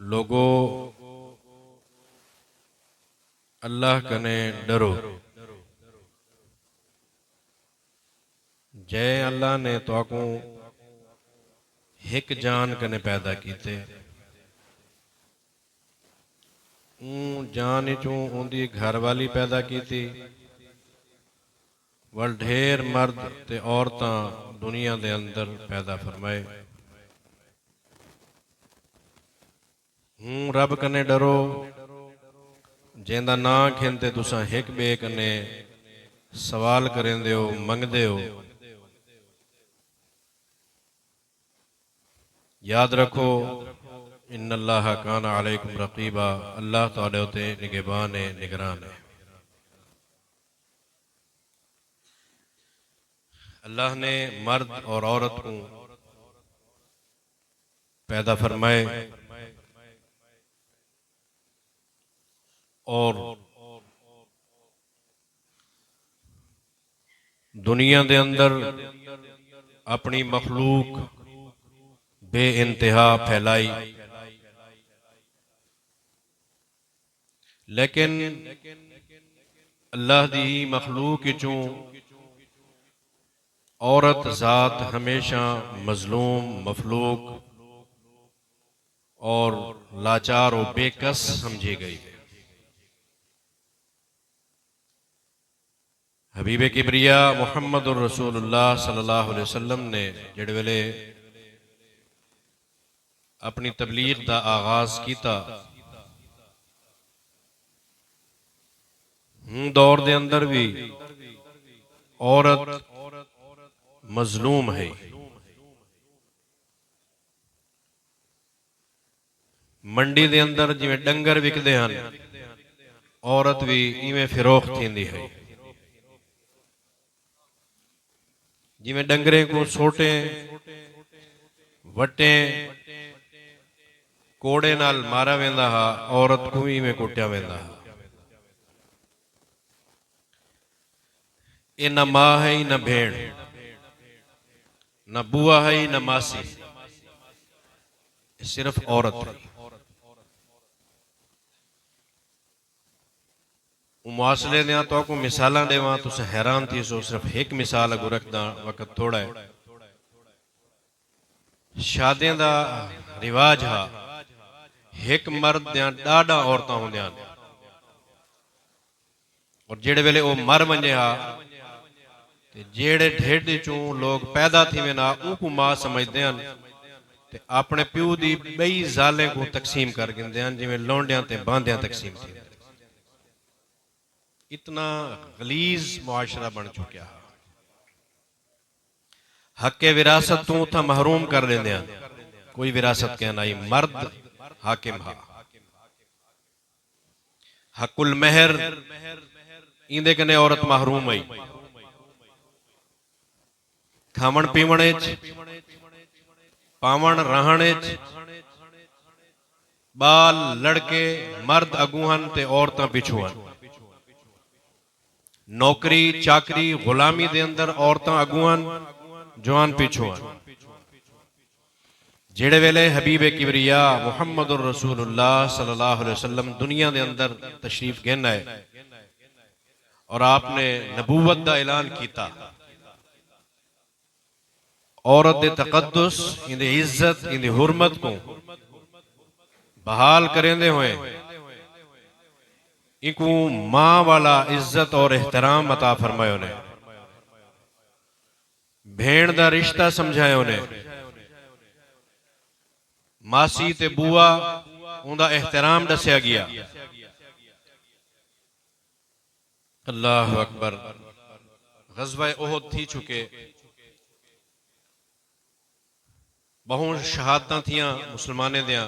लोगो अल्लाह कने डरो। जय अल्लाह ने तुआको हिक जान कने पैदा कीते। जान चू उनकी घर वाली पैदा की थी। वल ढेर मर्द ते औरतां दुनिया दे अंदर पैदा फरमाए। रब कने डरो जिंदा ना खिंते तुसा हिक बे कने सवाल करेंदे हो, मंगदे हो। याद रखो इन्नल्लाह काना अलैकुम रकीबा, अल्लाह तुहाडे उत्ते निगहबान है, निगरान है। अल्लाह ने मर्द और औरत को पैदा फरमाए और दुनिया दे अंदर अपनी मखलूक बे इंतहा फैलाई। लेकिन अल्लाह दी मखलूक चों औरत जात हमेशा मजलूम, मफलूक और लाचार और बेकस समझी गई है। हबीबे किबरिया मुहम्मद रसूलुल्लाह सल्लल्लाहु अलैहि वसल्लम ने जिहड़े वेले अपनी तबलीग का आगाज किया, दौर दे अंदर भी औरत मजलूम है। मंडी दे अंदर जिवें डंगर विकदे हैं, औरत भी इवें फिरोख्त थींदी है। जिवें डंगरे को सोटे वटे कोड़े नाल मारा वेंदा हा, औरत को भी इवें कुटिया वेंदा हा। ये न मां है न भेड़, न बुआ है न मासी, सिर्फ औरत है। मुआसले दें तो आपको मिसाल देव, तुम हैरान थी सो। सिर्फ एक मिसाल अगू रखदा, वक्त थोड़ा है। शादियों का रिवाज हा, एक मर्द दियां डाढ़ा औरतां होंदियां, और जेड़े वेले वो मर वंजे हा, जेड़े ढिड चों लोग पैदा थी ना उनको मां समझते हैं, ते अपने प्यू दी बई जालें को तकसीम कर गिनदे हैं, जिवें लौंडियां ते बांदियां तकसीम थी। इतना गलीज मुआशरा बन चुका है। हके विरासत तू उथा महरूम कर लेंदे हैं, कोई विरासत कहना ही मर्द हाकिम हा। हकुल मेहर इंदे कने औरत महरूम आई। खावण पीवण पावण रहण बाल लड़के मर्द अगू हन ते औरतां पिछू हन। नौकरी चाकरी गुलामी दे अंदर औरतां अगू हन, जवान पिछू हन। जेड़े वेले हबीबे किबरिया मुहम्मद रसूलुल्लाह सल्लल्लाहु अलैहि वसल्लम दुनिया दे अंदर तशरीफ गेन है और आपने नबूवत का ऐलान किया, औरत दे तकद्दुस, इंदी इज्जत, इंदी हुर्मत को बहाल करेंदे हुए इनको मां वाला इज्जत और एहतराम अता फरमायो ने। भेड़ का रिश्ता समझायो ने। मासी ते बुआ उनका एहतराम दसिया गया। अल्लाह अकबर। गज़वा ओहद थी चुके, बहुत शहादतां थियां मुसलमाने दियां।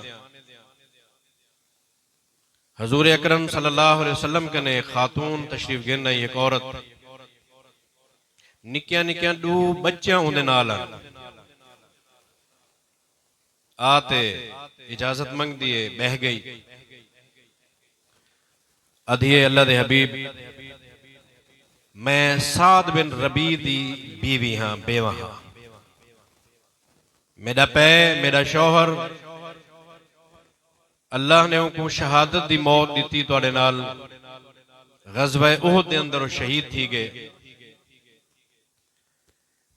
हजूर अकरम सल्लल्लाहु अलैहि वसल्लम कने खातून तशरीफ गिन आई, एक औरत निक्कियां निक्कियां दो बच्चियां उहदे नाल आते इजाजत मंगदी है, बह गई। अधिए अल्लाह दे हबीब, मैं साद बिन रबी दी बीवी हाँ, बेवा हाँ। मेरा पै मेरा शौहर अल्लाह ने उनको शहादत दी मौत दी तुहाडे नाल गज़वा उहद दे अंदर वो शहीद थी गए।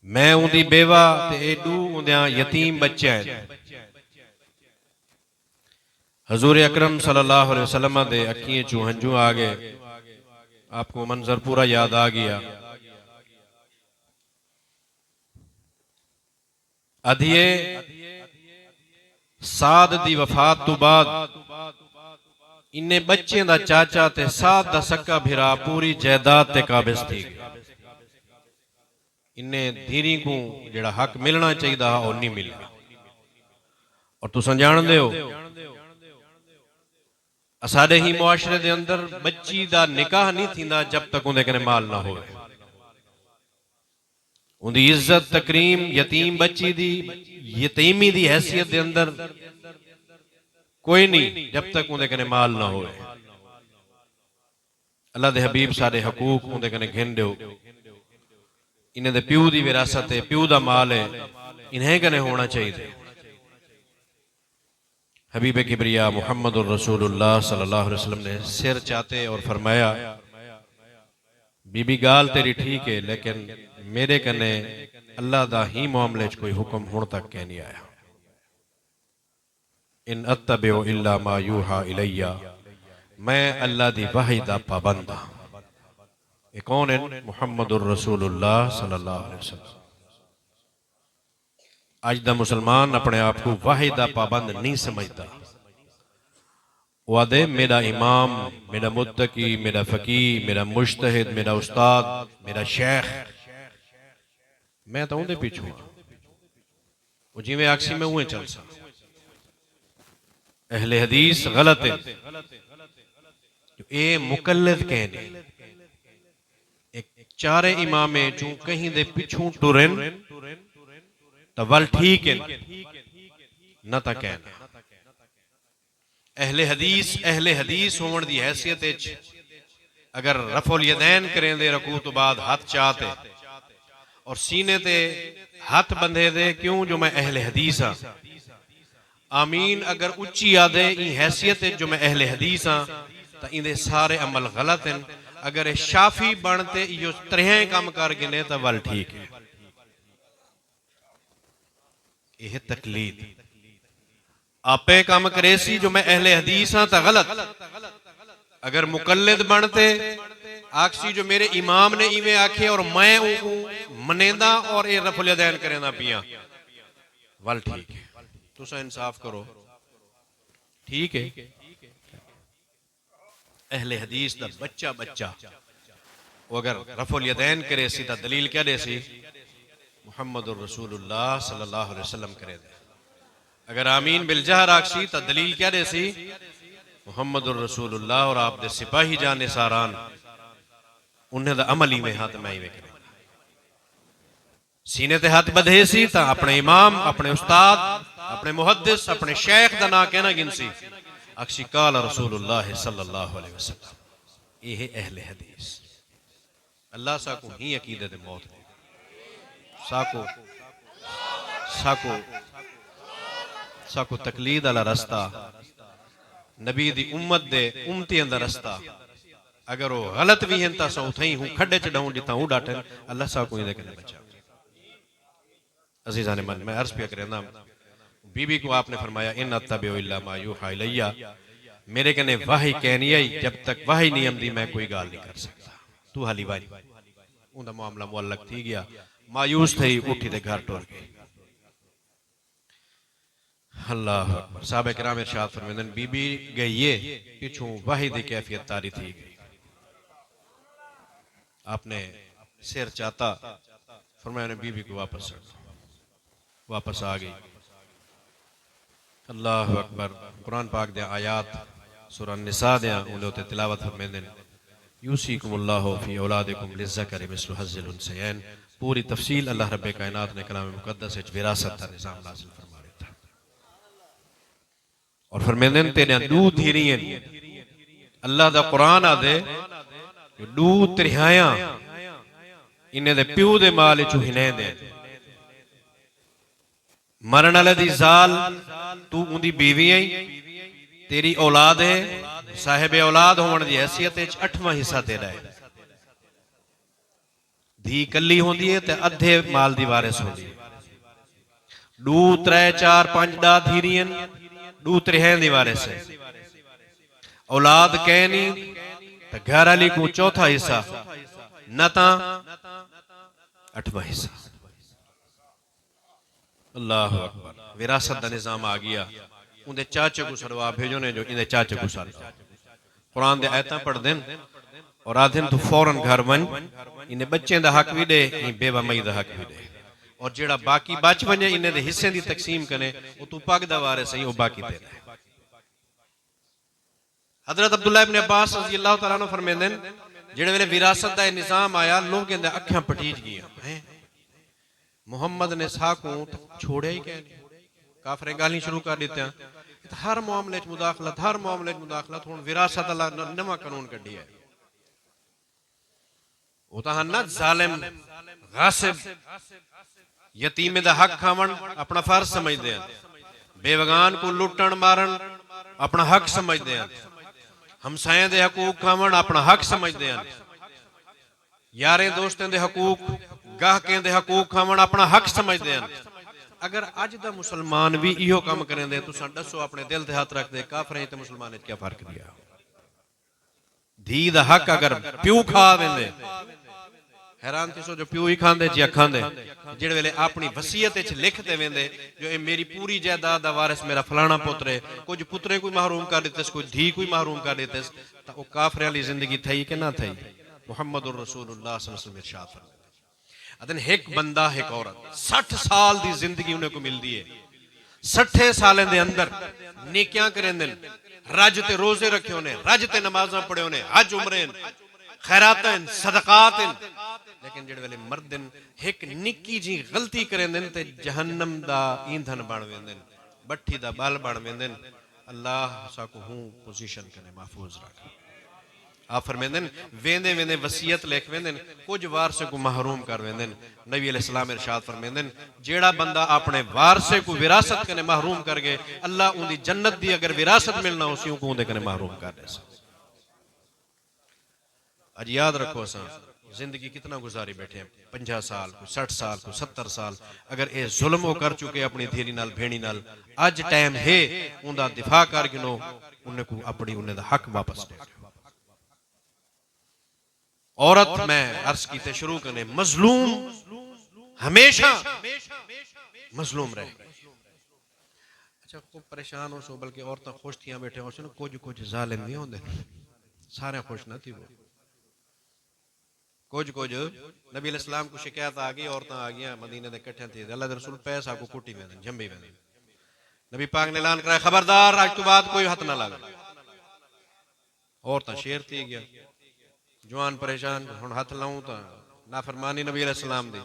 मैं उनकी बेवा ते एडू उन्दियां यतीम बच्चे हैं। हजूर अकरम सल्लल्लाहु अलैहि वसल्लम दे अखियों चू हंजू आ गए। आपको मंजर पूरा याद आ गया। अधिये साद दी वफात तो बाद इन्हें बच्चे दा चाचा ते साद दा सक्का भिरा पूरी जायदाद ते काबिज थी। इन्हें धीरी को जेड़ा हक मिलना चाहिए और नहीं मिला। और तुम जानते हो साडे ही मुआशरे दे अंदर बच्ची दा निकाह नहीं थींदा जब तक उन्हें कने माल ना हो। उनकी इज्जत तकरीम यतीम बच्ची दी यतीमी दी हैसियत दे अंदर कोई नहीं जब तक उन्हें कने माल ना हो। अल्लाह दे हबीब सारे हकूक उन्हें कने घिन दो। इन्हें दे प्यू दी विरासत है, प्यू दा माल है, इन्हें कने होना चाहिए। हबीब किबरिया मुहम्मदुर रसूलुल्लाह सल्लल्लाहु अलैहि वसल्लम ने सिर चाहते और फरमाया, बीबी गाल तेरी ठीक है, लेकिन मेरे कने अल्लाह दा ही मामले च कोई हुक्म हुण तक कह नहीं आया। इन अत्तबिउ इल्ला मा यूहा इलैया, मैं अल्लाह दी वही दा पाबंद हां। ये कौन है? मुहम्मदुर रसूलुल्लाह सल्लल्लाहु अलैहि वसल्लम। आज दा मुसलमान अपने आप को वही दा पाबंद नहीं समझता। वो आदे मेरा इमाम, मेरा मुत्तकी, मेरा फकीह, मेरा मुज्तहिद, मेरा उस्ताद, मेरा शेख, मैं तो उनके पीछू हाँ। वो जिवें आखसी मैं उवें चल सा। अहले हदीस गलत है। ये मुकल्लिद कहने एक चारे इमामे चू कहीं दे पिछू टुरन तो वल ठीक है न ता कहना। अहले हदीस होने की हैसियत अगर रफुल यदैन करें दे रकू तो बाद हाथ चाहते और सीने ते हाथ बंधे दे, क्यों जो मैं अहले हदीस हाँ। आमीन अगर उच्ची आदे हैसियत जो मैं अहले हदीस हाँ तो इनके सारे अमल गलत हैं। अगर शाफी बनते यो त्रेह काम कर गिने तो वल ठीक है। यह तकलीद आपे काम करे सी जो मैं अहले हदीस हाँ तो गलत। अगर मुकल्लिद बनते आखसी जो मेरे इमाम ने इवें आखे और मैं मनेदा और ये रफुल यदैन करेंदा पिया वल ठीक है। तुसा इंसाफ करो, ठीक है। अहले हदीस दा बच्चा वो अगर रफुल यदैन करे सी तो दलील क्या दे सी? मुहम्मदुर रसूलुल्लाह सल्लल्लाहु अलैहि वसल्लम करे दे। अगर आमीन बिल जहर आखसी तो दलील क्या दे सी? मुहम्मदुर रसूलुल्लाह और आप दे सिपाही जाने सारान उन्हें दा अमल ही में हाथ मैं ही करे। सीने ते हाथ बधे सी तो अपने इमाम, अपने उस्ताद, अपने मुहद्दिस, अपने शेख दा ना कहना गिनसी अक्सी काल रसूलुल्लाह सल्लल्लाहु अलैहि वसल्लम। ये है अहले हदीस। अल्लाह साको ही अकीदे दे मौत दे साको साको साको तकलीद वाला रास्ता नबी दी उम्मत दे उम्मतियां दा रास्ता अगर वो गलत भी हैं तो उथई हूं खड्डे च डाऊं जिता हूं डाटन अल्लाह साको इहदे कने बचा। अजीज़ान मन मैं अर्ज पिया करना बीबी को आपने फरमाया इन अत्तबिउ इल्ला मा यूहा इलैया, मेरे कने वाही कहनी आई जब तक वाही नहीं आंदी मैं कोई गाल नहीं कर सकता। तू हाली वाही उनका मामला मुअल्लक थी गया। मायूस थी उठी ते घर टुर गई। अल्लाह अकबर। साहब किराम इरशाद फरमाते हैं बीबी गई है पिछू वाही दी कैफियत तारी थी गई। आपने सिर चाहता फरमाया बीबी को वापस आ गई। अल्लाह अकबर। कुरान पाक दे आयात सूरह निसा दे उन्हें तिलावत फरमाते हैं यूसीकुमुल्लाहु फी औलादिकुम लिज़्ज़करि मिस्लु हज़्ज़िल उन्सयैन। पूरी तफसील अल्लाह रब्बे कायनात ने कलाम मुकद्दस विच विरासत का निजाम नाज़िल फरमाया था और फरमाते हैं तेरे दू धीरियां अल्लाह दा कुरान आदे दू त्रिहाया इन्हें दे प्यू दे माल चू हिने दे। मरण वाले दी जाल तू उनकी बीवी आई तेरी औलाद है, साहिब औलाद होने की हैसियत 8वां हिस्सा तेरा है। धी कली होंदी है ते अद्धे माल दी वारिस होंदी है। 2 3 4 5 दा धीरियन 2 3 दी वारिस है। औलाद कहनी तो घर वाली को चौथा हिस्सा, न ता 8वां हिस्सा। अल्लाह अकबर। विरासत का निजाम आ गया। उनके चाचे को सड़वा भेजो ने जो इनके चाचे को सड़ कुरान दे आयतां पढ़ देन और आधन तू फौरन घर वन, इन्हें बच्चे का हक भी दे, बेवा मई का हक भी दे, और जेड़ा बाकी बच वने इन्हें दे हिस्से की तकसीम करे वो तू पग दा वारिस सही वो बाकी तेरा है। हजरत अब्दुल्ला इब्न अब्बास रज़ी अल्लाह तआला अन्हु फरमांदे ने जेड़े वेले विरासत का निजाम आया लोगों दे अखां पटीज गईयां हैं। मुहम्मद ने साकू छोड़िया ही कहने, काफरे गाली शुरू कर दित्या। हर मामले च मुदाखलत, हर मामले च मुदाखलत। हुण विरासत अल्लाह नवा कानून कढ़ी है। वो तो ना जालिम गासिब यतीमे दा हक खावन अपना फर्ज समझते हैं, बेवगान को लुटन मारन अपना हक समझते हैं, हमसाए दे हकूक खावन अपना हक समझते हैं, यारे दोस्तों दे हकूक गाहकें दे हकूक खावन अपना हक समझते हैं। अगर अज दा मुसलमान भी इहो काम करेंदे तुसां दसो अपने दिल ते हाथ रख दे काफरें ते मुसलमानें क्या फर्क दिया। धी दा हक अगर प्यू खा वेंदे, हैरान थी सो जो प्यू ही खांदे जी खांदे, जेड़े वेले अपनी वसीयत च लिखते वेंदे जो ए मेरी पूरी जायदाद दा वारिस मेरा फलाना पुत्र है, कुछ पुत्रे कोई महरूम कर दिते, कोई धी कोई महरूम कर दिते, तो वो काफरे वाली जिंदगी थई कि ना थई। मुहम्मदुर रसूलुल्लाह सल्लल्लाहु अलैहि वसल्लम इरशाद फरमाते अदन एक बंदा एक औरत 60 साल की जिंदगी उन्हें को मिलती है। 60 सालें दे अंदर नेकियां करेंदे, रज ते रोजे रखे होने, रज ते नमाज़ां पढ़े होने, हज उमरे खैरातन सदकातन, लेकिन जेड़े वेले मर्दन एक निक्की जी गलती करेंदे ते जहन्नम दा ईंधन बन वेंदे, भट्ठी दा बल बन वेंदे। अल्लाह साकू हूं पोजीशन कने महफूज रख। आप फरमाते वेंदे वेंदे वसीयत लिख वेंदे, कुछ वारसे को महरूम कर वेंदे। नबी अलैहिस्सलाम इरशाद फरमाते जेड़ा बंदा अपने वारसे को विरासत कने महरूम कर गए, अल्लाह उनकी जन्नत दी अगर विरासत मिलना उसी को उनके कने महरूम कर दे। आज याद रखो असा जिंदगी कितना गुजारी बैठे हैं, 50 साल को 60 साल को 70 साल। अगर ये जुल्म वो कर चुके अपनी धीरी नाल भेणी नाल, अज टाइम है उनका दिफा कर गिनो, उन्हें को अपनी उन्हें दा हक वापस दे। औरत मैं अर्ज की शुरू करने, मजलूम हमेशा मजलूम रहे। अच्छा खूब परेशान हो सो, बल्कि औरतें खुश थियां बैठे हो सो, कुछ कुछ जालिम नहीं होंदे, सारे खुश ना थी वो। कुछ कुछ नबी अलैहिस्सलाम को शिकायत आ गई, औरतें आ गई मदीने दे इकट्ठे थी, अल्लाह दे रसूल पैसा को कुटी वेंदे जंबी वेंदे। नबी पाक ने ऐलान कराया खबरदार आज तो बाद कोई हाथ ना लावे। औरतें शेर थी गया, जवान परेशान हुण हाथ लाऊं तो नाफरमानी नबी अलैहिस्सलाम दी।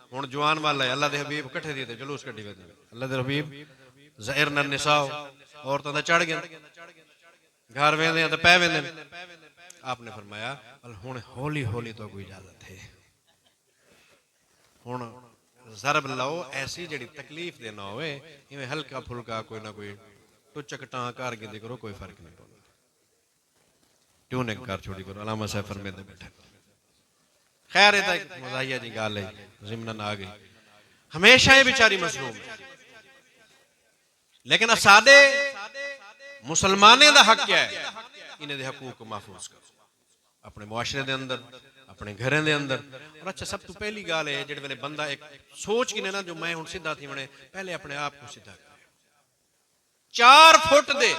हुण जवान वाला है अल्लाह दे हबीब इकट्ठे थी जुलूस कड्डी वेंदे, अल्लाह दे हबीब ज़हर न निसाओ, औरतां दा चढ़ गया घर वेंदे तो पै वेंदे। आपने फरमाया हुण हौली हौली तो कोई इजाजत है, हुण ज़रब लाओ ऐसी जड़ी तकलीफ दे ना होवे, इवें हल्का फुल्का कोई ना कोई टुचक टां कर गिंदी करो, कोई फर्क नहीं पड़ता। ट्यूनिंग कर छोड़ी करो, अलामा साहब फरमाते बैठे। खैर ये एक मज़ाहिया जी गाल है, ज़िम्नन आ गई। हमेशा ये बेचारी मजलूम, लेकिन साडे मुसलमाने दा हक क्या है, इन्हें दे हकूक को महफूज करो अपने मुआशरे दे अंदर, अपने घरें दे अंदर। और अच्छा सब तो पहली गाल है जेड़े वेले बंदा एक सोच की ना जो मैं हुण सीधा थी बने, पहले अपने आप को सीधा करे। 4 फुट दे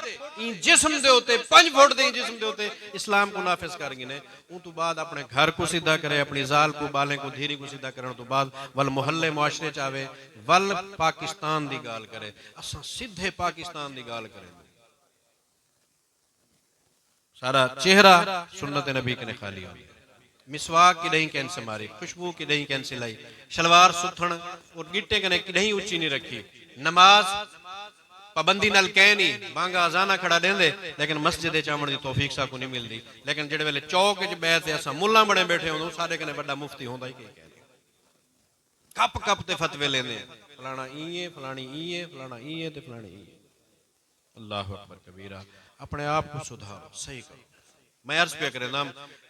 जिस्म दे होते 5 फुट दे जिस्म दे होते इस्लाम को नाफिज कर गए ने, उन तो बाद अपने घर को सीधा करे, अपनी जाल को बालें को धीरी को सीधा करने तो बाद वल मोहल्ले मुआशरे च आवे, वल पाकिस्तान दी गाल करे। असां सीधे पाकिस्तान दी गाल करें, सारा चेहरा सुन्नत नबी के खाली हो, मिसवाक की नहीं कैंसे मारी, खुशबू की नहीं कैंसे लाई, शलवार सुथण और गिट्टे कने की नहीं ऊंची नहीं रखी, नमाज पाबंदी नाल कह नहीं, बांगा अजाना खड़ा देंदे लेकिन मस्जिद चावण की तौफीक सा को नहीं मिलती। लेकिन जेड़े वेले चौक च बैठे असा मुल्ला बने बैठे हों सारे कने बड़ा मुफ्ती होंदा ही कप कप ते फतवे लेने, फलाना ई है फलानी ई है फलाना ई है ते फलानी ई है। अल्लाह अकबर कबीरा। अपने आप को सुधारो, सही करो। मैं अर्ज पे करें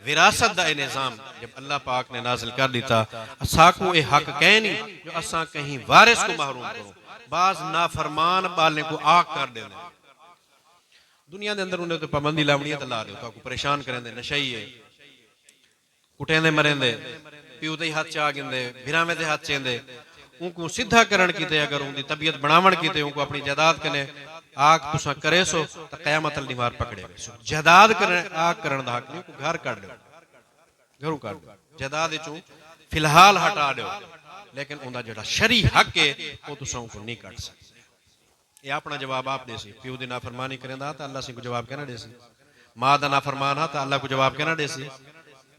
विरासत का निज़ाम जब अल्लाह पाक ने नाजिल कर दिता, असाकू ये हक कह नहीं जो असा कहीं वारिस को महरूम करो। बाज नाफरमान बाले को आग कर देने दुनिया के अंदर उन्हें तो पाबंदी लावनी है तो ला दो, तो परेशान करेंदे, नशई है, कुटेंदे मरेंदे, प्यू दे हाथ च आ गिंदे, भिरावे दे हाथ चेंदे, उनको सीधा करण कीते, अगर उनकी तबीयत बनावण कीते, उनको अपनी जायदाद कने आग तुसा करे सो तो कयामत अल दीवार पकड़े सो। जायदाद करने आग करण दा हक नहीं, को घर काट दो, घरों काट दो, जायदाद चो फिलहाल हटा दो, लेकिन उनका जो शरी हक है वो तुसा उनको नहीं काट सकते। ये अपना जवाब आप दे सी, प्यू दी नाफरमानी करेंदा तो अल्लाह से को जवाब कहना दे सी, मां दा नाफरमान हा तो अल्लाह को जवाब कहना दे सी,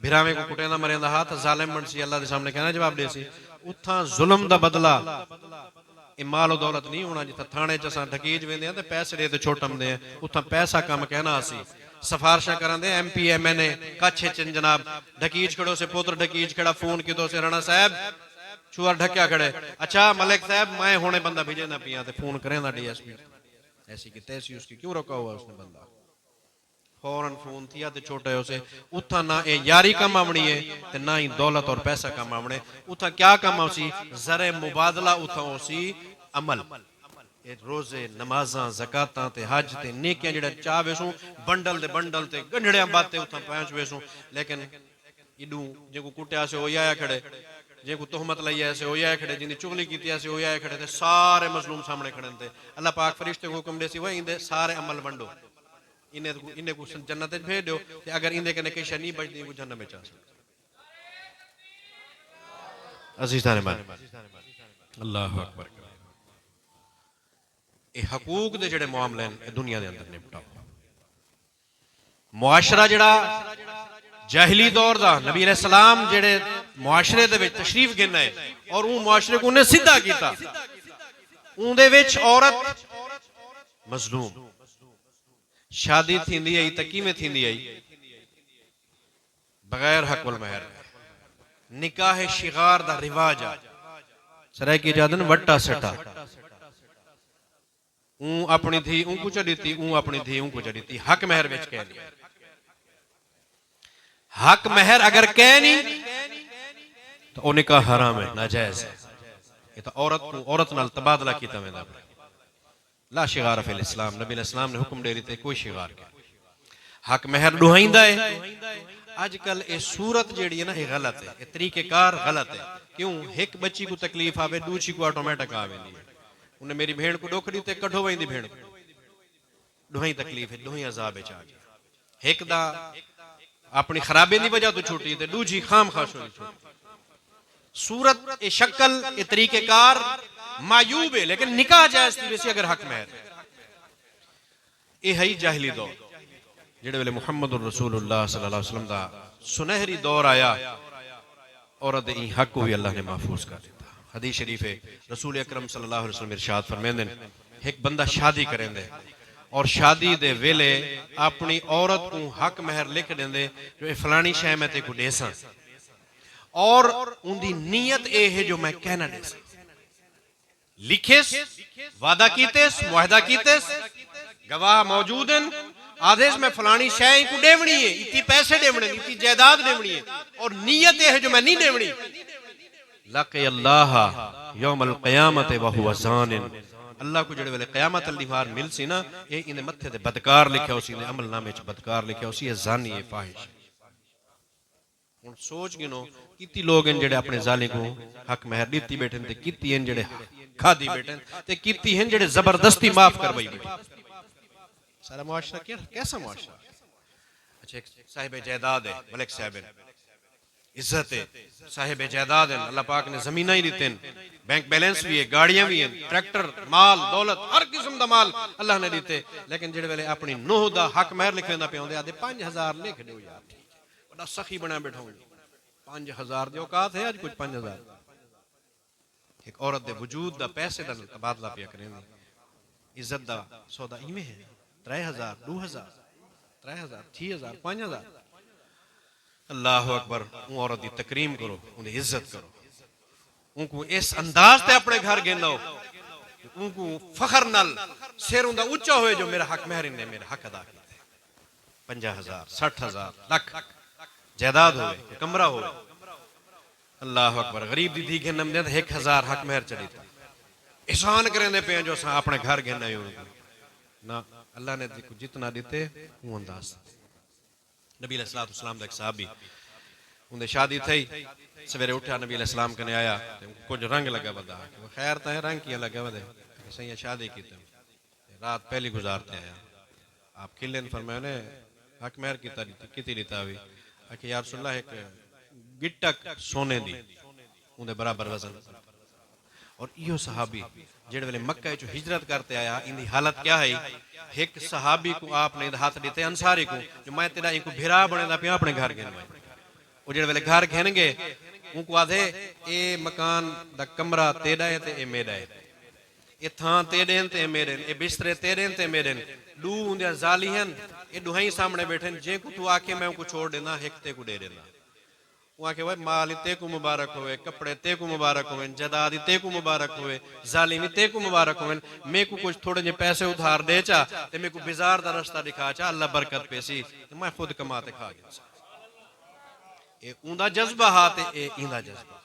भिरावे को कुटेंदा मरेंदा हा तो जालिम बन सी, अल्लाह के सामने कहना जवाब दे सी। उथा जुल्म दा बदला ये मालो दौलत नहीं होना, जिथा थाने च असां ढकीज वेंदे आ ते पैसे दे ते छोटमदे आ, उथा पैसा कम कहना असी सिफारिशां करांदे MP MNA कच्छ च जनाब ढकीज खड़ो से पुत्र ढकीज खड़ा फोन किदो से राणा साहब चूर ढक्या खड़े, अच्छा मलिक साहब मैं होने बंदा भेजे ना पिया ते फोन करें DSP ऐसी की तैसी, उसकी क्यों रोका हुआ उसने बंदा, फौरन फोन थिया ते छोटे उसे उथा ना ये यारी कम आवनी है ते ना ही दौलत और पैसा कम आवने। उथा क्या कम आसी, जरे मुबादला उथा होसी अमल, ये रोजे नमाजा ज़कातां ते हज ते नेकियां जेड़ा चाह वेसू बंडल ते गंढड़ियां बातें उथा पहुंच वेसू, लेकिन इडू जेको कुटिया से होया खड़े, जेको तोहमत लई ऐसे होया खड़े, जिन्हें चुगली की ऐसे होया खड़े, ते सारे मजलूम सामने खड़े थे। अल्लाह पाक फरिश्ते को हुक्म देसी वह इंदे सारे अमल वंडो, इन्हें को जन्नत भेज दो, अगर इन्हें कने किश नहीं बचदी को जन्नत में जा सकते। अजीज़ान मान अल्लाह अकबर। ये हकूक दे जेड़े मामले हैं दुनिया के अंदर निपटाओ। मुआशरा जेड़ा जाहिली दौर दा नबी अलैहिस्सलाम जेड़े मुआशरे दे विच तशरीफ गिना है और उन मुआशरे को उन्हें सीधा कीता, उनदे विच औरत मजलूम शादी थींदी आई तो किवें थींदी आई, बगैर हक वल महर, निकाह शिगार दा रिवाज आ सराय की इजाजत वट्टा सटा, अपनी धी ऊँ कुछ दी, अपनी धी ऊँ कुछ दी, हक महर विच कह दिया। हक महर अगर कह नहीं तो वो निकाह हराम है, नाजायज है। ये तो औरत को औरत नाल तबादला कीता वेंदा, ला शिगार फिल इस्लाम, नबी इस्लाम ने हुक्म दे रही कोई शिगार के हक महर दुहाइंदा है। आजकल ये सूरत जेड़ी है ना ये गलत है, ये तरीकेकार गलत है। क्यों, एक बच्ची को तकलीफ आवे दूसरी को ऑटोमेटिक आ वेंदी है। उन्हें मेरी भेड़ को डोख दी ते कठो वही भेड़ दुहाई तकलीफ है, दुहाई अजाब है। एक दा अपनी खराबे की वजह तो छुट्टी ते दूजी खाम खास होनी छुट्टी। सूरत ए शक्ल ए तरीकेकार मायूब है, लेकिन निकाह जायज थी वैसे अगर हक महर। ये है जाहिली दौर जेड़े वेले मुहम्मद रसूलुल्लाह सल्लल्लाहु अलैहि वसल्लम दा सुनहरी दौर आया, औरत दी हक को भी अल्लाह ने महफूज कर दिया। हदीस शरीफ है रसूल अकरम सल्लल्लाहु अलैहि वसल्लम इरशाद फरमाते हैं, एक बंदा शादी करेंदे और शादी दे वेले अपनी औरत को हक महर लिख देंदे जो ये फलानी शय मैं ते को देसा, और उनकी नीयत ए है जो मैं कहना देसा, लिखेस वादा कीतेस मुआहदा कीतेस गवाह मौजूद हैं, आदेश में फलानी शय को देवनी है, इतनी पैसे देवने, इतनी जायदाद देवनी है, और नीयत है जो मैं नहीं देवनी। लक़ी अल्लाह यौमल क़यामत व हुवा ज़ानिन, अल्लाह को जेड़े वेले क़यामत अल दीवार मिल सी ना, ये इन्हें मत्थे ते बदकार लिखा उसी ने अमल नामे च बदकार लिखा उसी है, ज़ानी है, फाहिश। हुण सोच गिनो कितनी लोग हैं जेड़े अपने ज़ाली को हक महर दीती बैठे ते कितनी हैं जेड़े खादी बैठे ते कितनी हैं जेड़े जबरदस्ती माफ करवाई बैठे। सारा मुआशरा कैसा मुआशरा। अच्छा एक साहिब जायदाद है, मलिक साहब है, इज्जत है, साहिब जायदाद है, अल्लाह पाक ने जमीना ही दी, बैंक बैलेंस भी है, गाड़ियां भी हैं, ट्रैक्टर माल दौलत हर किस्म का माल अल्लाह ने दीते, लेकिन जेड़े वेले अपनी नूह दा हक महर लिखना पे आते आदे 5000 लिख दो यार, बड़ा सखी बना बैठा 5000 की औकात है, आज कुछ 5000 एक औरत दे वजूद दा पैसे दा तबादला पिया करें, इज्जत दा सौदा इवें है। 3000 2000 3000 6000 5000 अल्लाह अकबर। औरत की तकरीम करो, उन्हें इज्जत करो, उनको इस अंदाज से अपने घर गिनो उनको फखर नल सिर उनका उच्चा होए जो मेरा हक महर ने मेरा हक अदा किया 50,000 60,000 लख जायदाद हो कमरा हो अल्लाह अकबर गरीब दी धी के नम दे 1,000 हक महर चढ़ी एहसान करेंदे पे जो असां अपने घर घेना ना अल्लाह ने जितना दिते वो अंदाज नबी अलैहिस्सलातु वस्सलाम दा एक सहाबी उनकी शादी थी सवेरे उठा नबी अलैहिस्सलाम कने आया कुछ रंग लगा बदा खैर तो है रंग किया लगा बदे सही शादी की रात पहली गुजारते आया आप खिले फरमाया ने हक महर की लीता भी आखिर यार सुल्ला एक गिटक सोने दी उनके बराबर वजन और यो सहाबी जेड़े वेले मक्का चो हिजरत करते आया इनकी हालत क्या है एक सहाबी को आपने हाथ दिते अंसारी को जो मैं तेरा इनको भिरा बने पिया अपने घर घेन वो जेड़े वेले घर घेनगे उनको आधे ए मकान दा कमरा तेरा है ते ए मेरा है ए थां तेरे ते मेरे ए बिस्तरे तेरे ते मेरे दू उंदिया जाली हैं ये दुहाई सामने बैठे जे को तू आके मैं उनको छोड़ देना एक ते को दे देना वो आके भाई माल ते को मुबारक होवे कपड़े ते को मुबारक होवे जदाद ते को मुबारक होवे जालिमी ते को मुबारक होवे मैं को कुछ थोड़े जे पैसे उधार दे चा ते मैं को बाजार दा रास्ता दिखा चा अल्लाह बरकत पेसी मैं खुद कमाते खा गया ए उंदा जज्बा हा ते ए इंदा जज्बा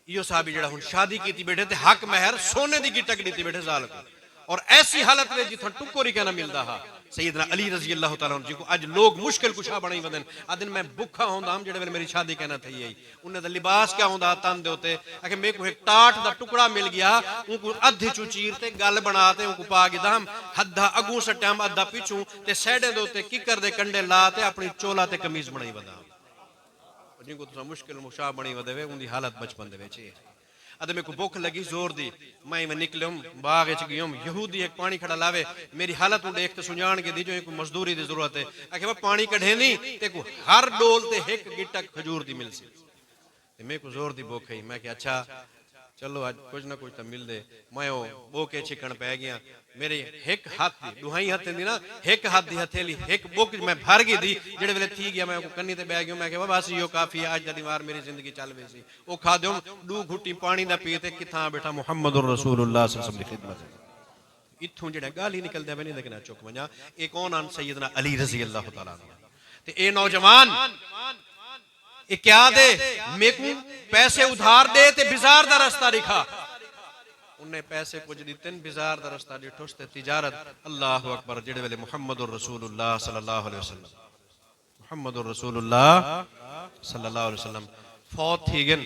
यो साहबी जेड़ा हुन शादी कीती बैठे ते हक महर सोने दी गिटक दीती बैठे जाल को और ऐसी हालत में जिथों टुकोरी कहना मिलता हा सैयदना अली रजी अल्लाह तआला अन्हु जिको आज लोग मुश्किल कुछा बनाई वदन आदिन मैं भूखा होंदा हम जेड़े वेले मेरी शादी कहना थई आई उन्ने दा लिबास क्या होंदा तन दे उते आके मेरे को एक टाट दा टुकड़ा मिल गया उनको अद्धे चू चीर ते गल बना ते उनको पा के दाम हद्दा अगू सट्याम अद्धा पिछू ते सैडे दे उते किकर दे कंडे ला ते अपनी चोला ते कमीज बनाई वदा जिनको तुसा मुश्किल मुशा बनी वदे उनकी हालत बचपन दे विच अदे मेरे को भूख लगी जोर दी मैं निकलूम बाग गयुम यहूदी एक पानी खड़ा लावे मेरी हालत देख तो सुजान के दी जो एक मजदूरी की जरूरत है आखे वो पानी कढ़े नहीं ते को हर डोल ते एक गिटक खजूर दी मिल सी मेरे को जोर दी भूख है मैं कि अच्छा चलो आज कुछ ना कुछ तो मिल दे मैं बो के छिकन पै गया मेरे एक हाथ दी दुहाई हाथ दी ना एक हाथ दी हथेली एक बुक मैं भर गई दी जेड़े वेले थी गया मैं कन्नी ते बह गया मैं कहा बस यो काफी है आज दी वार मेरी जिंदगी चल वे सी ओ खा दो दू घुट्टी पानी दा पी ते किथा बैठा मुहम्मदुर रसूलुल्लाह सल्लल्लाहु अलैहि वसल्लम दी खिदमत इथों जेड़ा गाल ही निकलदे बने लेकिन चुक वजा ए कौन आन सैयदना अली रजी अल्लाह तआला ते ए नौजवान ए क्या दे मेकू पैसे उधार दे ते बाजार दा रास्ता दिखा उन्हें पैसे कुछ दिते बाजार दा रास्ता दिठोस ते तिजारत अल्लाह अकबर जेड़े वेले मुहम्मदुर रसूलुल्लाह सल्लल्लाहु अलैहि वसल्लम मुहम्मदुर रसूलुल्लाह सल्लल्लाहु अलैहि वसल्लम फौत थी गन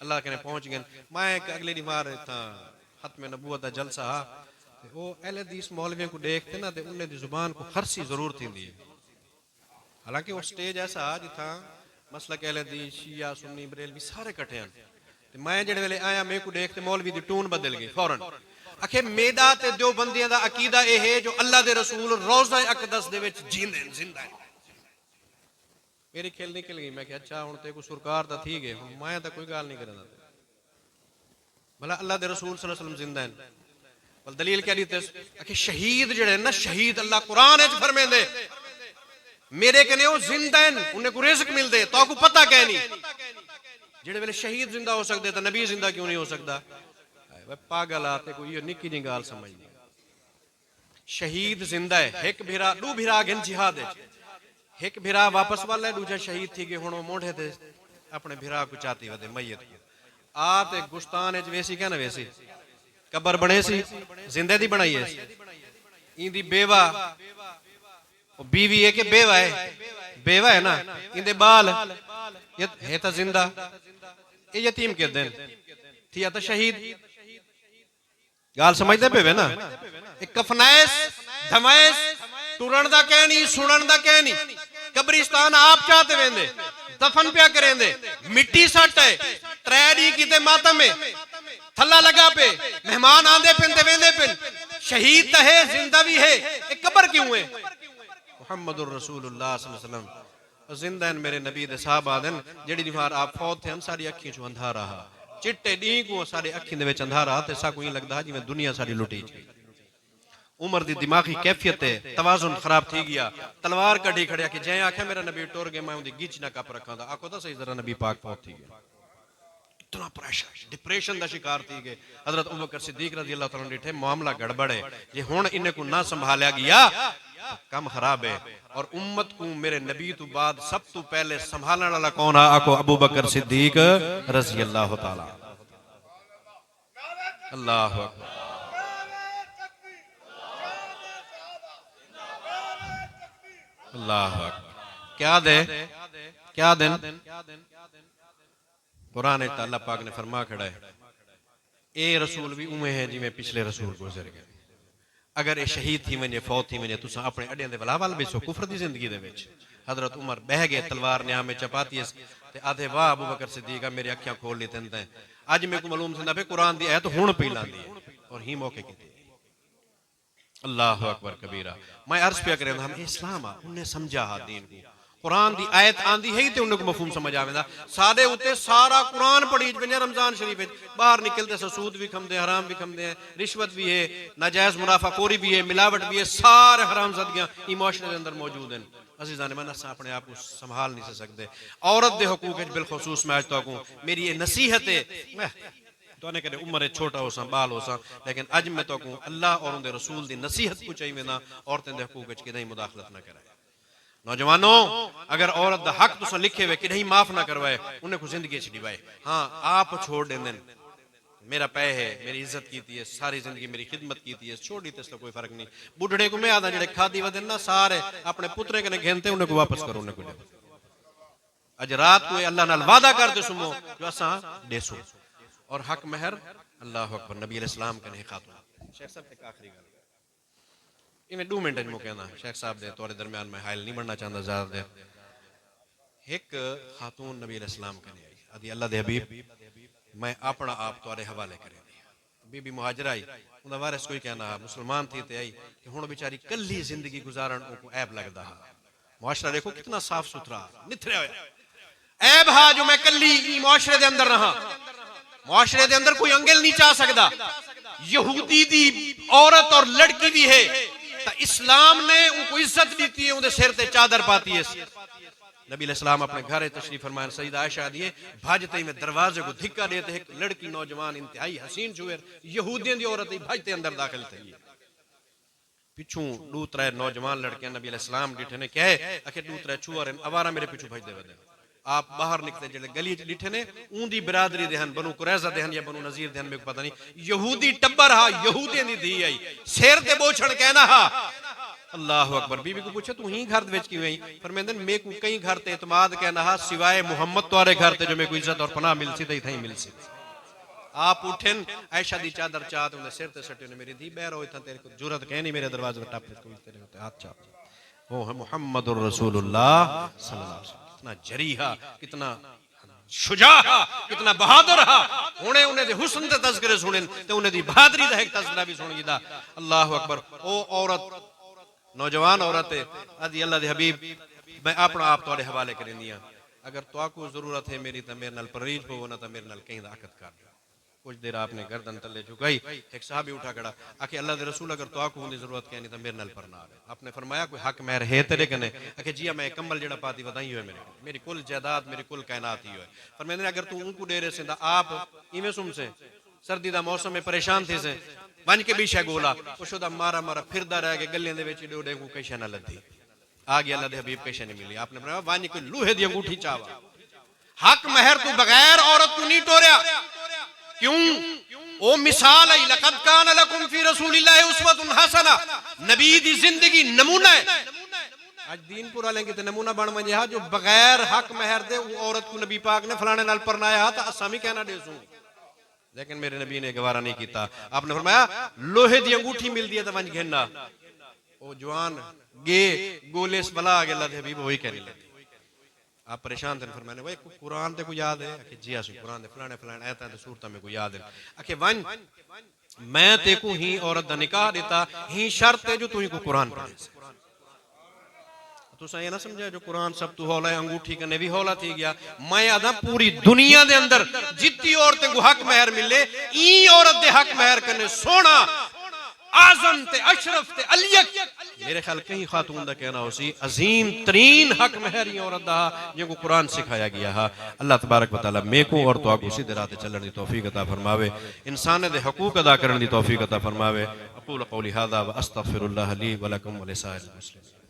अल्लाह कने पहुंच गन मैं एक अगले दी मार था खत्म नबूवत दा जलसा ते ओ अहले हदीस मौलवियों को देखते ना ते उन्हें दी जुबान को खरसी जरूर थींदी हालांकि वो स्टेज ऐसा जिथा मसलक अहले हदीस शिया सुन्नी बरेलवी सारे इकट्ठे हैं मैं जेड़े वेले आया मेरे को देखते मौलवी दी टून बदल गई फौरन आखे मेरा ते देवबंदियां दा अकीदा ए है जो अल्लाह दे रसूल रोज़ा अक़दस दे विच जींदे जिंदा है मेरी खेल निकल गई मैं कि अच्छा हुन ते को सुरकार दा थी गए मैं तो कोई गाल नहीं करदा भला अल्लाह दे रसूल सल्लल्लाहु अलैहि वसल्लम जिंदा है बल दलील क्या दी आखे शहीद जेड़े ना शहीद अल्लाह कुरान विच फरमांदे मेरे कने ओ जिंदा हैं उन्हें को रिज़्क मिलदे तो को पता क्या नहीं जेड़े वेले शहीद जिंदा हो सकते तो नबी जिंदा क्यों नहीं हो सकता पागल आते कोई निक्की जी गाल समझ नहीं शहीद जिंदा है एक भिरा दू भिरा गन जिहाद एक भिरा वापस वाला है दूजा शहीद थी कि हुण मोढ़े ते अपने भिरा को चाती वदे मैयत आ ते गुस्तान विच वेसी क्या ना वेसी कबर बने सी जिंदे दी बनाई है इंदी बेवा बीवी है कि बेवा है बेवा है ना इंदे बाल ये है तो जिंदा ये यतीम के दिन थी तो शहीद गाल समझते पे ना एक कफनैस धमैस टुरन दा कह नहीं सुनन दा कह नहीं कब्रिस्तान आप चाहते वेंदे दफन पिया करेंदे मिट्टी सट है त्रै किते मातम में थल्ला लगा पे मेहमान आंदे पिंदे वेंदे पिन शहीद तो है जिंदा भी है एक कब्र क्यों है मुहम्मदुर रसूलुल्लाह सल्लल्लाहु अलैहि वसल्लम जिंदा हैं मेरे नबी दे साहबा दिन जेड़ी दीवार आप फौत थे हम सारी अखियों चो अंधारा रहा चिट्टे डी को सारे अखियों दे विच अंधारा ते सा कोई लगदा जिवें दुनिया सारी लुटी उमर दी दिमागी कैफियत है तवाजुन खराब थी गया तलवार कढ़ी खड़िया कि जै आखे मेरा नबी टुर गया मैं उनकी गिच ना कप रखा था आखो तो सही जरा नबी पाक फौत थी गया इतना प्रेशर डिप्रेशन का शिकार थी गए। हजरत अबू बकर सिद्दीक रज़ी अल्लाह तआला डिठे मामला गड़बड़ है, जे हुण इन्हें को ना संभालिया गया तो कम खराब है। और उम्मत को मेरे नबी तो बाद सब तो पहले संभालने वाला कौन है? आको अबू बकर सिद्दीक रज़ी अल्लाह तआला। अल्लाह अकबर। अल्लाह अकबर। क्या दे क्या दिन कुरान अल्लाह पाक ने फरमा खड़ा है, ए रसूल भी उमें है जिमें पिछले रसूल गुजर गए। अगर ये शहीद थी वने फौत थी वने तुसा अपने अड्डियां दे वलावल बेचो कुफर दी जिंदगी दे विच। हजरत उमर बह गए तलवार न्याम में चपाती ते आधे वाह अबू बकर सिद्दीक मेरी अखियां खोल ली तेंदा अज मेरे को मालूम थंदा पे कुरान दी आयत हुण पई लांदी है और ही मौके की। अल्लाह अकबर कबीरा। मैं अर्ज पे करे हम इस्लाम आ उन्हें समझा हा दीन को। कुरान दी आयत आंदी है ते उन्हें को मफहूम समझ आवेंदा। साडे उत्ते सारा कुरान पढ़ी वने रमजान शरीफ विच बाहर निकलते सूद भी खमदे हराम भी खमदे हैं, रिश्वत भी है, नाजायज मुनाफाखोरी भी है, मिलावट भी है, सारे हराम ज़दियां ई मुआशरे दे अंदर मौजूद हैं। अज़ीज़ान मन असां अपने आप को संभाल नहीं सकते। औरत दे हकूक विच बिलखुसूस मैं अज तक मेरी ये नसीहत है तो कदे उम्र छोटा हो सा बाल हो सा, लेकिन अज मैं तो अल्लाह और उनके रसूल की नसीहत को चाहिए वेंदा औरतें दे हकूक विच किदें मुदाखलत न कराए। नौजवानों अगर औरत दा हक तुसा लिखे वे किदें माफ ना करवाए उन्हें को जिंदगी च दिवाए। हाँ आप छोड़ देंदे मेरा पै है, मेरी इज्जत की है, सारी जिंदगी मेरी खिदमत की है, छोड़ी तो इसका कोई फर्क नहीं। बुढ़ड़े को मैं आदा जेड़े खादी वदन ना सारे अपने पुत्रे कने घेनते उन्हें को वापस करो उन्हें को दे। अज रात को अल्लाह नाल वादा करते सुमो जो असा देसो और हक महर अल्लाह अकबर नबी अलैहिस्सलाम कने खातून। शेख साहब एक आखिरी गल इवें 2 मिनट में कहना शेख साहब दे तोरे दरमियान में हायल नहीं बनना चाहता ज्यादा देर। एक खातून नबी अलैहिस्सलाम कने आई अदी अल्लाह दे हबीब मैं अपना आप तोरे हवाले करे बीबी मुहाजिर आई उनका वारिस कोई कहना मुसलमान थी ते आई कि हुण बेचारी कल्ली जिंदगी गुजारन को ऐब लगदा हा। मुआशरा देखो कितना साफ सुथरा निथरे होया ऐब हा जो मैं कल्ली मुआशरे दे अंदर रहा। मुआशरे दे अंदर कोई अंगल नहीं चाह सकता। यहूदी दी औरत और लड़की भी है तो इस्लाम ने उनको इज्जत दी है, उनके सिर ते चादर पाती है। नबी अलैहिस्सलाम अपने घर तशरीफ फरमाए सईदा आयशा दिए भाजते में दरवाजे को धिक्का देते एक लड़की नौजवान इंतहाई हसीन छुएर यहूदियों की औरत भाजते अंदर दाखिल थी। पिछू 2-3 नौजवान लड़कियां नबी अलैहिस्सलाम डिठे ने कहे आखिर 2-3 छुअर अवारा मेरे पिछू भजदे वदे। आप बाहर निकले जेडे गली च डिठे ने ऊंदी बिरादरी दे हन बनु कुरैजा दे हन या बनु नजीर दे हन मेरे को पता नहीं। यहूदी टब्बर हा यहूदियों दी धी आई सिर ते बोछण कहना हा। अल्लाह अकबर। बीबी को पूछे तू ही घर विच क्यों आई? फरमांदे मैं को कई घर ते इतमाद कहना हा सिवाय मोहम्मद तोरे घर ते जो मैं को इज्जत और पनाह मिलसी ते इथाई मिलसी। आप उठन आयशा दी चादर चात उन्हें सिर ते सटे ने मेरी धी बहर हो इथा तेरे को जुरत कह नहीं मेरे दरवाजे पर टाप कोई तेरे होते हाथ चाप वो है मुहम्मदुर रसूलुल्लाह सल्लल्लाहु अलैहि वसल्लम। कितना जरीहा कितना शुजा कितना बहादुर हा। हुणे उन्हें दे हुस्न ते तज़किरे सुने ते उन्हें दी बहादुरी दा एक तज़किरा भी सुन गिदा। अल्लाह अकबर। ओ औरत नौजवान औरत अदी अल्लाह दे हबीब मैं अपना आप तोड़े हवाले कर दिया। अगर तो को जरूरत है मेरी तो मेरे नाल परहेज पवो ना तो मेरे नाल कहीं दाकत कर दो। कुछ देर आपने गर्दन तले झुकाई एक साहबी उठा खड़ा आके अल्लाह दे रसूल अगर तो को होने जरूरत कहनी तो मेरे नाल परना आवे। आपने फरमाया कोई हक मेहर है तेरे कने? आके जी मैं कम्बल जेड़ा पाती वदाई है मेरी कुल जायदाद मेरी कुल कायनात ही है। फरमांदे अगर तू उनको डेरे से आप इवें सुन से सर्दी दा मौसम में परेशान थे से वन के बीशा गोला उशोदा मारा मारा फिरदा रह के गलियां दे विच डोडे को कैशा ना लद्दी आ गया अल्लाह दे हबीब कैशा नहीं मिली। आपने फरमाया वन कोई लोहे दी अंगूठी चावा हक महर तू बगैर औरत को नहीं टोरिया क्यों? ओ मिसाल है लक़द कान लकुम फी रसूलिल्लाहि उस्वतुन हसना नबी दी जिंदगी नमूना है। आज दीन पूरा लेंगे तो नमूना बन वजे हा जो बगैर हक महर दे वो औरत को नबी पाक ने फलाने नाल परनाया तो असा भी कहना देसू लेकिन मेरे नबी ने गवारा नहीं किया। आपने फरमाया लोहे दी अंगूठी मिलती है तो वंज घेना ओ जवान गे गोलेस बला आ गया हबीब वही कहने लगे। आप परेशान थे फरमाने भाई कुरान ते को याद है कि जी आसु कुरान दे फलाने फलाने आयतां ते सूरतां में को याद है। आखे वन मैं ते को ही औरत दा निकाह देता ही शर्त है जो तू ही को कुरान पढ़े। तुसा ये ना समझा जो कुरान सब तू हौला है अंगूठी कने भी हौला थी गया। मैं आदा पूरी दुनिया दे अंदर जितनी औरतें को हक महर मिले ई औरत दे हक महर कने सोना आजम ते अशरफ ते अलियक मेरे ख्याल कहीं खातून दा कहना होसी अजीम तरीन हक महरी औरत दा जिनको कुरान सिखाया गया है। अल्लाह तबारक व तआला मेको और तो आगू सीधे राह ते चलण दी तौफीक अता फरमावे, इंसान दे हकूक अदा करने दी तौफीक अता फरमावे। अक़ूलु क़ौली हाज़ा व अस्तग़फिरुल्लाह ली व लकुम व लिसाइरिल मुस्लिमीन।